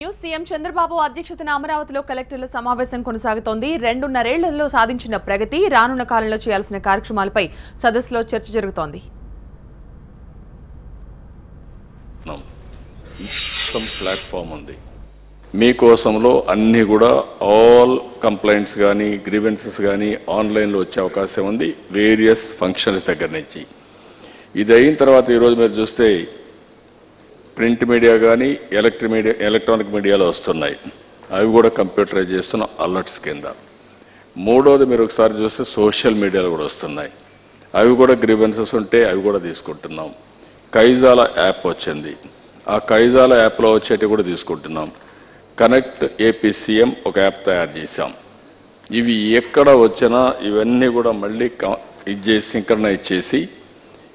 CM Chandrababu అధ్యక్షతన అమరావతిలో కలెక్టర్ల సమావేశం కొనసాగుతోంది. 2.5 ఏళ్లలో సాధించిన ప్రగతి, రానున్న కాలంలో చేయాల్సిన కార్యక్రమాలపై సదస్సులో చర్చ జరుగుతోంది. ప్లాట్ఫామ్ ఉంది మీకోసంలో అన్ని కూడా ఆల్ కంప్లైంట్స్ కానీ గ్రీవెన్సెస్ కానీ ఆన్లైన్లో వచ్చే అవకాశం ఉంది వేరియస్ ఫంక్షన్స్ దగ్గర నుంచి. ఇది అయిన తర్వాత ఈరోజు మీరు చూస్తే ప్రింట్ మీడియా కానీ ఎలక్ట్రానిక్ మీడియాలో వస్తున్నాయి. అవి కూడా కంప్యూటరైజ్ చేస్తున్న అలర్ట్స్ కింద. మూడోది మీరు ఒకసారి చూస్తే సోషల్ మీడియాలో కూడా వస్తున్నాయి. అవి కూడా గ్రీవెన్సెస్ ఉంటే అవి కూడా తీసుకుంటున్నాం. కైజాల యాప్ వచ్చింది. ఆ కైజాల యాప్లో వచ్చేటివి కూడా తీసుకుంటున్నాం. కనెక్ట్ ఏపీసీఎం ఒక యాప్ తయారు చేశాం. ఇవి ఎక్కడ వచ్చినా ఇవన్నీ కూడా మళ్ళీ ఇది చేసి సింక్రనైజ్ చేసి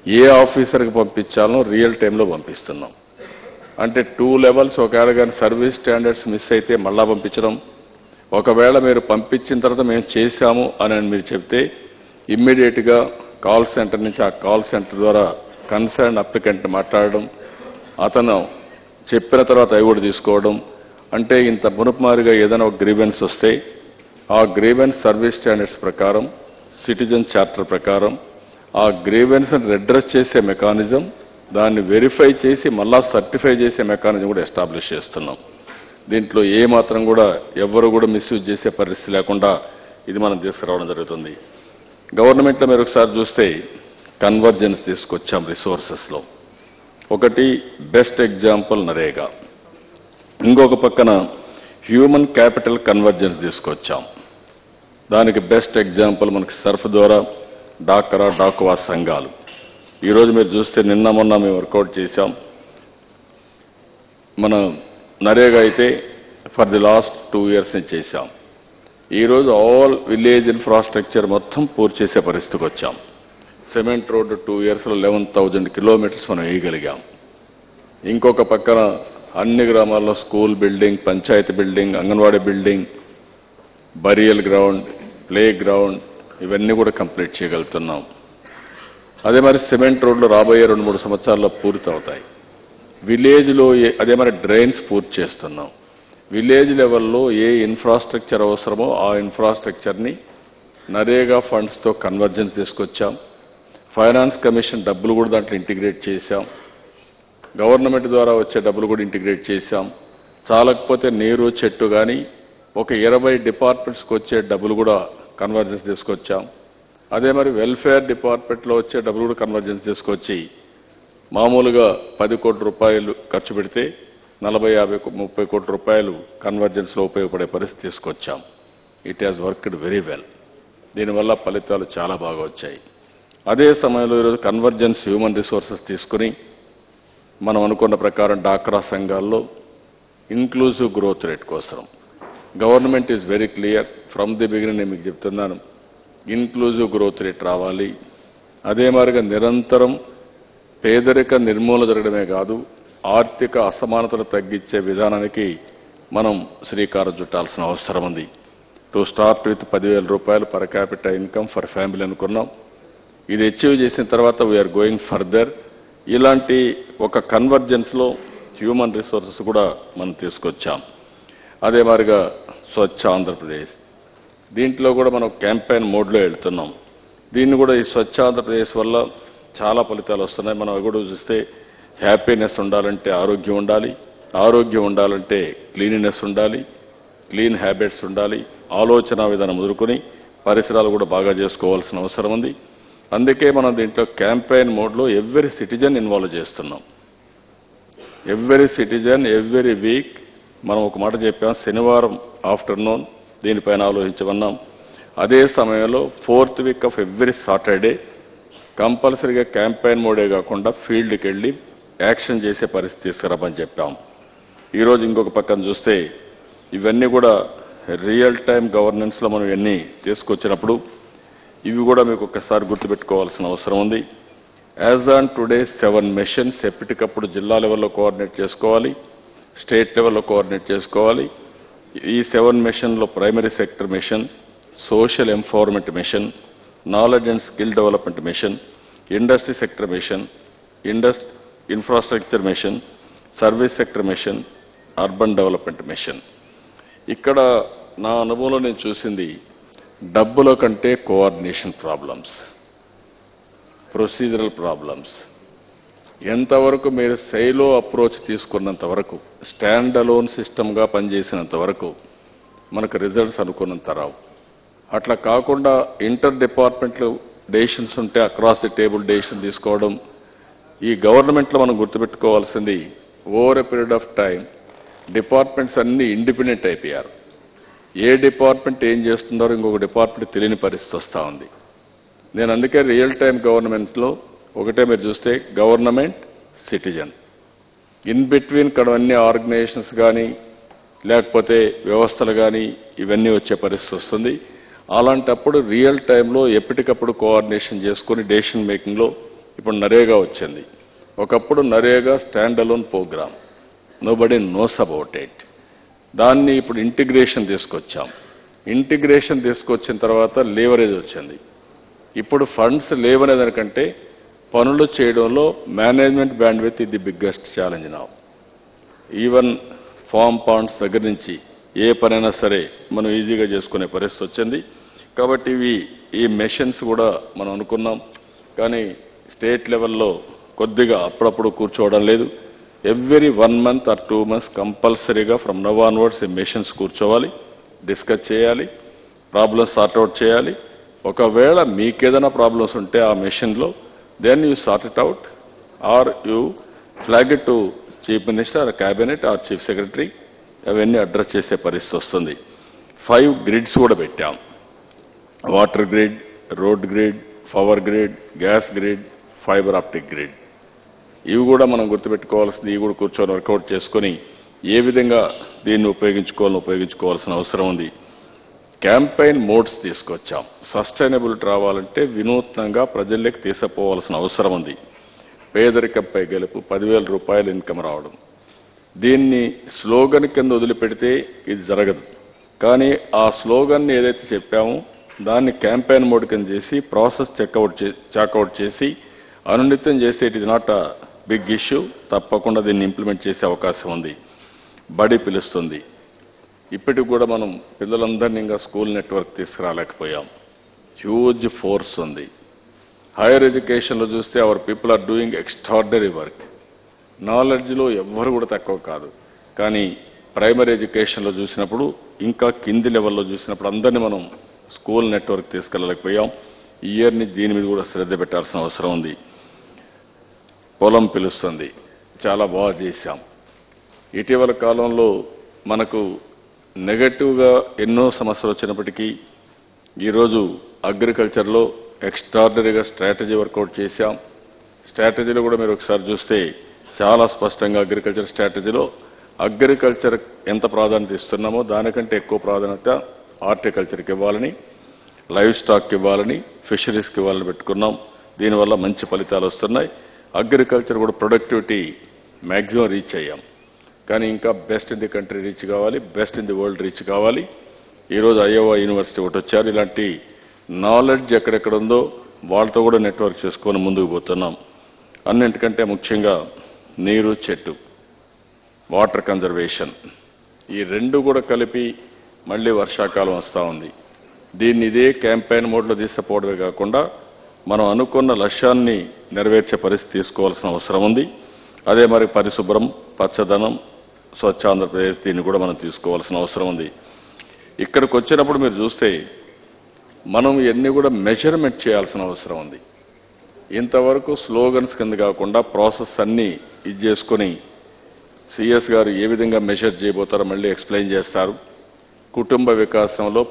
ఏ ఆఫీసర్కి పంపించాలనో రియల్ టైంలో పంపిస్తున్నాం. అంటే 2 లెవెల్స్. ఒకవేళ కానీ సర్వీస్ స్టాండర్డ్స్ మిస్ అయితే మళ్ళా పంపించడం, ఒకవేళ మీరు పంపించిన తర్వాత మేము చేశాము అని మీరు చెప్తే ఇమ్మీడియట్గా కాల్ సెంటర్ నుంచి ఆ కాల్ సెంటర్ ద్వారా కన్సర్న్ అప్లికెంట్ మాట్లాడడం, అతను చెప్పిన తర్వాత అవి కూడా తీసుకోవడం. అంటే ఇంత మునుపుమారిగా ఏదైనా ఒక గ్రీవెన్స్ వస్తే ఆ గ్రీవెన్స్ సర్వీస్ స్టాండర్డ్స్ ప్రకారం సిటిజన్ చార్టర్ ప్రకారం ఆ గ్రీవెన్స్ అడ్రస్ చేసే మెకానిజం, దాన్ని వెరిఫై చేసి మళ్ళా సర్టిఫై చేసే మెకానిజం కూడా ఎస్టాబ్లిష్ చేస్తున్నాం. దీంట్లో ఏమాత్రం కూడా ఎవరు కూడా మిస్యూజ్ చేసే పరిస్థితి లేకుండా ఇది మనం తీసుకురావడం జరుగుతుంది. గవర్నమెంట్లో మీరు ఒకసారి చూస్తే కన్వర్జెన్స్ తీసుకొచ్చాం రిసోర్సెస్లో. ఒకటి బెస్ట్ ఎగ్జాంపుల్ నరేగా, ఇంకొక పక్కన హ్యూమన్ క్యాపిటల్ కన్వర్జెన్స్ తీసుకొచ్చాం. దానికి బెస్ట్ ఎగ్జాంపుల్ మనకి సర్ఫ్ ద్వారా డాక్రా డాకువా సంఘాలు. ఈరోజు మీరు చూస్తే నిన్న మొన్న మేము వర్కౌట్ చేశాం. మన నరేగా అయితే ఫర్ ది లాస్ట్ 2 years నుంచి చేశాం. ఈరోజు ఆల్ విలేజ్ ఇన్ఫ్రాస్ట్రక్చర్ మొత్తం పూర్తి చేసే పరిస్థితికి వచ్చాం. సిమెంట్ రోడ్డు 2 yearsలో 11,000 kilometers మనం వేయగలిగాం. ఇంకొక పక్కన అన్ని గ్రామాల్లో school building, panchayati building, anganwadi building, burial ground, play ground ఇవన్నీ కూడా కంప్లీట్ చేయగలుగుతున్నాం. అదే మరి సిమెంట్ రోడ్లు రాబోయే 2-3 సంవత్సరాల్లో పూర్తి అవుతాయి. విలేజ్లో అదే మరి డ్రైన్స్ పూర్తి చేస్తున్నాం. విలేజ్ లెవెల్లో ఏ ఇన్ఫ్రాస్ట్రక్చర్ అవసరమో ఆ ఇన్ఫ్రాస్ట్రక్చర్ని నరేగా ఫండ్స్తో కన్వర్జెన్స్ తీసుకొచ్చాం. ఫైనాన్స్ కమిషన్ డబ్బులు కూడా దాంట్లో ఇంటిగ్రేట్ చేశాం. గవర్నమెంట్ ద్వారా వచ్చే డబ్బులు కూడా ఇంటిగ్రేట్ చేశాం. చాలకపోతే నీరు చెట్టు కానీ ఒక 20 డిపార్ట్మెంట్స్కి వచ్చే డబ్బులు కూడా కన్వర్జెన్స్ తీసుకొచ్చాం. అదే మరి వెల్ఫేర్ డిపార్ట్మెంట్లో వచ్చే డబ్బులు కూడా కన్వర్జెన్స్ తీసుకొచ్చి మామూలుగా 10 కోట్ల రూపాయలు ఖర్చు పెడితే 40, 50, 30 కోట్ల రూపాయలు కన్వర్జెన్స్లో ఉపయోగపడే పరిస్థితి తీసుకొచ్చాం. It has worked very well. దీనివల్ల ఫలితాలు చాలా బాగా వచ్చాయి. అదే సమయంలో ఈరోజు కన్వర్జెన్స్ హ్యూమన్ రిసోర్సెస్ తీసుకుని మనం అనుకున్న ప్రకారం డాక్రా సంఘాల్లో ఇంక్లూజివ్ గ్రోత్ రేట్ కోసం government is very clear from the beginning. నేను మీకు చెప్తున్నాను, ఇన్క్లూజివ్ గ్రోత్ రేట్ రావాలి. అదే మాదిరిగా నిరంతరం పేదరిక నిర్మూలన జరగడమే కాదు, ఆర్థిక అసమానతలు తగ్గించే విధానానికి మనం శ్రీకారం చుట్టాల్సిన అవసరం ఉంది. టు స్టార్ట్ విత్ 10,000 రూపాయలు per capital income for family అనుకున్నాం. ఇది అచీవ్ చేసిన తర్వాత వీఆర్ గోయింగ్ ఫర్దర్. ఇలాంటి ఒక కన్వర్జెన్స్లో హ్యూమన్ రిసోర్సెస్ కూడా మనం తీసుకొచ్చాం. అదే మాదిరిగా స్వచ్ఛ ఆంధ్రప్రదేశ్, దీంట్లో కూడా మనం క్యాంపెయిన్ మోడ్లో వెళ్తున్నాం. దీన్ని కూడా ఈ స్వచ్ఛ ఆంధ్రప్రదేశ్ వల్ల చాలా ఫలితాలు వస్తున్నాయి. మనం కూడా చూస్తే హ్యాపీనెస్ ఉండాలంటే ఆరోగ్యం ఉండాలి, ఆరోగ్యం ఉండాలంటే క్లీనినెస్ ఉండాలి, క్లీన్ హ్యాబిట్స్ ఉండాలి, ఆలోచన విధానం ఎదుర్కొని పరిసరాలు కూడా బాగా చేసుకోవాల్సిన అవసరం ఉంది. అందుకే మనం దీంట్లో క్యాంపెయిన్ మోడ్లో ఎవ్రీ సిటిజన్ ఇన్వాల్వ్ చేస్తున్నాం. ఎవ్రీ సిటిజన్ ఎవ్రీ వీక్ మనం ఒక మాట చెప్పాం, శనివారం ఆఫ్టర్నూన్ దీనిపైన ఆలోచించమన్నాం. అదే సమయంలో 4th week of every Saturday కంపల్సరీగా క్యాంపెయిన్ మోడే కాకుండా ఫీల్డ్కి వెళ్ళి యాక్షన్ చేసే పరిస్థితి తీసుకురామని చెప్పాం. ఈరోజు ఇంకొక పక్కన చూస్తే ఇవన్నీ కూడా రియల్ టైం గవర్నెన్స్లో మనం ఇవన్నీ తీసుకొచ్చినప్పుడు ఇవి కూడా మీకు ఒక్కసారి గుర్తుపెట్టుకోవాల్సిన అవసరం ఉంది. యాజ్ ఆన్ టుడే 7 missions ఎప్పటికప్పుడు జిల్లా లెవెల్లో కోఆర్డినేట్ చేసుకోవాలి, స్టేట్ లెవెల్లో కోఆర్డినేట్ చేసుకోవాలి. ఈ 7 missionలో primary sector mission, social empowerment mission, knowledge and skill development mission, industry sector mission, infrastructure mission, service sector mission, urban development mission. ఇక్కడ నా అనుభవంలో నేను చూసింది డబ్బుల కంటే కోఆర్డినేషన్ ప్రాబ్లమ్స్, ప్రొసీజరల్ ప్రాబ్లమ్స్. ఎంతవరకు మీరు సైలో అప్రోచ్ తీసుకున్నంత వరకు, స్టాండ్ అలోన్ సిస్టమ్గా పనిచేసినంత వరకు మనకు రిజల్ట్స్ అనుకున్నంత రావు. అట్లా కాకుండా ఇంటర్ డిపార్ట్మెంట్లు డెసిషన్స్ ఉంటే అక్రాస్ ది టేబుల్ డెసిషన్ తీసుకోవడం. ఈ గవర్నమెంట్లో మనం గుర్తుపెట్టుకోవాల్సింది over a period of time departments అన్ని ఇండిపెండెంట్ అయిపోయారు. ఏ డిపార్ట్మెంట్ ఏం చేస్తుందో ఇంకొక డిపార్ట్మెంట్ తెలియని పరిస్థితి వస్తూ ఉంది. నేను అందుకే రియల్ టైం గవర్నమెంట్లో ఒకటే మీరు చూస్తే గవర్నమెంట్, సిటిజన్, ఇన్ బిట్వీన్ ఇక్కడ అన్ని ఆర్గనైజేషన్స్ కానీ లేకపోతే వ్యవస్థలు కానీ ఇవన్నీ వచ్చే పరిస్థితి వస్తుంది. అలాంటప్పుడు రియల్ టైంలో ఎప్పటికప్పుడు కోఆర్డినేషన్ చేసుకుని డెసిషన్ మేకింగ్లో ఇప్పుడు నరేగా వచ్చింది. ఒకప్పుడు NREGA stand alone program, nobody knows about it. దాన్ని ఇప్పుడు ఇంటిగ్రేషన్ తీసుకొచ్చాం. ఇంటిగ్రేషన్ తీసుకొచ్చిన తర్వాత లేవరేజ్ వచ్చింది. ఇప్పుడు ఫండ్స్ లేవనే దానికంటే పనులు చేయడంలో మేనేజ్మెంట్ బ్యాండ్విడ్త్ ఇది బిగ్గెస్ట్ ఛాలెంజ్ నా. ఈవెన్ ఫామ్ పాండ్స్ దగ్గర నుంచి ఏ పనైనా సరే మనం ఈజీగా చేసుకునే పరిస్థితి వచ్చింది. కాబట్టి ఈ మెషిన్స్ కూడా మనం అనుకున్నాం, కానీ స్టేట్ లెవెల్లో కొద్దిగా అప్పుడప్పుడు కూర్చోవడం లేదు. ఎవ్రీ 1 month or 2 months కంపల్సరీగా ఫ్రమ్ నవ్ ఆన్వర్డ్స్ ఈ మెషిన్స్ కూర్చోవాలి, డిస్కస్ చేయాలి, ప్రాబ్లమ్స్ సార్ట్అవుట్ చేయాలి. ఒకవేళ మీకేదైనా ప్రాబ్లమ్స్ ఉంటే ఆ మెషిన్లో then you sort it out or you flag it to Chief Minister or Cabinet or Chief Secretary. అవన్నీ అడ్రస్ చేసే పరిస్థితి వస్తుంది. 5 grids కూడా పెట్టాం. Water grid, road grid, power grid, gas grid, fibre optic grid. ఇవి కూడా మనం గుర్తుపెట్టుకోవాల్సింది. ఇవి కూడా కూర్చొని వర్కౌట్ చేసుకుని ఏ విధంగా దీన్ని ఉపయోగించుకోవాల్సిన అవసరం ఉంది. క్యాంపెయిన్ మోడ్స్ తీసుకొచ్చాం. సస్టైనబిలిటీ రావాలంటే వినూత్నంగా ప్రజల్లోకి తీసుకుపోవాల్సిన అవసరం ఉంది. పేదరికంపై గెలుపు, 10,000 రూపాయలు ఇన్కమ్ రావడం. దీన్ని స్లోగన్ కింద వదిలిపెడితే ఇది జరగదు. కానీ ఆ స్లోగన్ ఏదైతే చెప్పామో దాన్ని క్యాంపెయిన్ మోడ్ కింద చేసి ప్రాసెస్ చెక్అవుట్ చేసి అనునిత్యం చేస్తే it is not a big issue. తప్పకుండా దీన్ని ఇంప్లిమెంట్ చేసే అవకాశం ఉంది. బడి పిలుస్తుంది. ఇప్పటికి కూడా మనం పిల్లలందరినీ ఇంకా స్కూల్ నెట్వర్క్ తీసుకురాలేకపోయాం. హ్యూజ్ ఫోర్స్ ఉంది. హైయర్ ఎడ్యుకేషన్లో చూస్తే our people are doing extraordinary work. నాలెడ్జ్లో ఎవ్వరు కూడా తక్కువ కాదు. కానీ ప్రైమరీ ఎడ్యుకేషన్లో చూసినప్పుడు, ఇంకా కింది లెవెల్లో చూసినప్పుడు అందరినీ మనం స్కూల్ నెట్వర్క్ తీసుకెళ్ళలేకపోయాం. ఈ ఇయర్ని దీని మీద కూడా శ్రద్ధ పెట్టాల్సిన అవసరం ఉంది. పొలం పిలుస్తుంది. చాలా బాగా చేశాం. ఇటీవల కాలంలో మనకు నెగటివ్గా ఎన్నో సమస్యలు వచ్చినప్పటికీ ఈరోజు అగ్రికల్చర్లో ఎక్స్ట్రార్డినరీగా స్ట్రాటజీ వర్కౌట్ చేశాం. స్ట్రాటజీలో కూడా మీరు ఒకసారి చూస్తే చాలా స్పష్టంగా అగ్రికల్చర్ స్ట్రాటజీలో అగ్రికల్చర్ ఎంత ప్రాధాన్యత ఇస్తున్నామో దానికంటే ఎక్కువ ప్రాధాన్యత హార్టికల్చర్కి ఇవ్వాలని, లైవ్ స్టాక్కి ఇవ్వాలని, ఫిషరీస్కి ఇవ్వాలని పెట్టుకున్నాం. దీనివల్ల మంచి ఫలితాలు వస్తున్నాయి. అగ్రికల్చర్ కూడా ప్రొడక్టివిటీ మ్యాక్సిమం రీచ్ అయ్యాం. కానీ ఇంకా best in the country reach కావాలి, best in the world reach కావాలి. ఈరోజు అయోవా యూనివర్సిటీ ఒకటి వచ్చారు. ఇలాంటి నాలెడ్జ్ ఎక్కడెక్కడ ఉందో వాళ్ళతో కూడా నెట్వర్క్ చేసుకొని ముందుకు పోతున్నాం. అన్నింటికంటే ముఖ్యంగా నీరు, చెట్టు, వాటర్ కన్జర్వేషన్, ఈ రెండు కూడా కలిపి మళ్లీ వర్షాకాలం వస్తూ ఉంది. దీన్ని ఇదే క్యాంపెయిన్ మోడ్లో తీసుకుపోవడమే కాకుండా మనం అనుకున్న లక్ష్యాన్ని నెరవేర్చే పరిస్థితి తీసుకోవాల్సిన అవసరం ఉంది. అదే మరి పరిశుభ్రం, పచ్చదనం, స్వచ్ఛ ఆంధ్రప్రదేశ్, దీన్ని కూడా మనం తీసుకోవాల్సిన అవసరం ఉంది. ఇక్కడికి వచ్చినప్పుడు మీరు చూస్తే మనం ఇవన్నీ కూడా మెజర్మెంట్ చేయాల్సిన అవసరం ఉంది. ఇంతవరకు స్లోగన్స్ కింద కాకుండా ప్రాసెస్ అన్నీ ఇది చేసుకుని సిఎస్ గారు ఏ విధంగా మెజర్ చేయబోతారో మళ్ళీ ఎక్స్ప్లెయిన్ చేస్తారు. కుటుంబ వికాసంలో